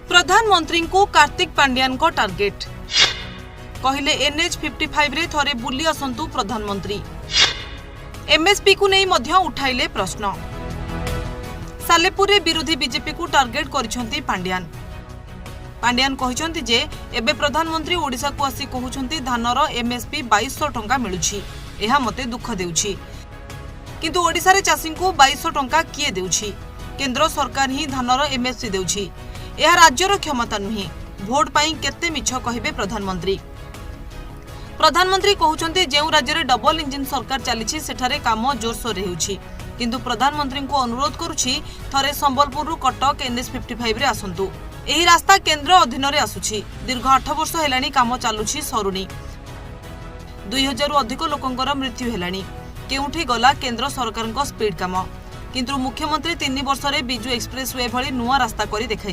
प्रधानमंत्री को कार्तिक पांड्यान को टार्गेट कहले एनएच 55 रे थरे बुली आसंतु प्रधानमंत्री। एमएसपी को नहीं मध्य उठाइले प्रश्न। सालेपुर रे विरोधी बीजेपी को टार्गेट करिसेंती पांड्यान। पांड्यान कहिसेंती जे एबे प्रधानमंत्री ओडिशा को आसी कहउछंती धानर एमएसपी 2200 टंका मिलुछि। एहा मते दुख देउछि, किंतु ओडिशा रे चाषी को 2200 टंका किए देउछि? केंद्र सरकार ही धानर एमएसपी देउछि। एहा राज्यर क्षमता नुहे। भोट पाई केते मिछ कहिबे प्रधानमंत्री। प्रधानमंत्री कहउछंती जेउ राज्य रे डबल इंजिन सरकार चलीछि सेठारे काम जोरसोर हेउछि, किंतु प्रधानमंत्री को अनुरोध करुछि थरे संबलपुर रु कटक एनएच 55 रे आसंतु। एही रास्ता केंद्र अधीन रे आसुछि। दीर्घ 8 वर्ष हेलानी काम चालुछि सरुनी। 2000 रु अधिक लोकंकर मृत्यु हेलानी। केउठी गला केंद्र सरकार स्पीड काम, किंतु मुख्यमंत्री 3 वर्ष रे बिजू एक्सप्रेस वे भली नुआ रास्ता करी देखाइ।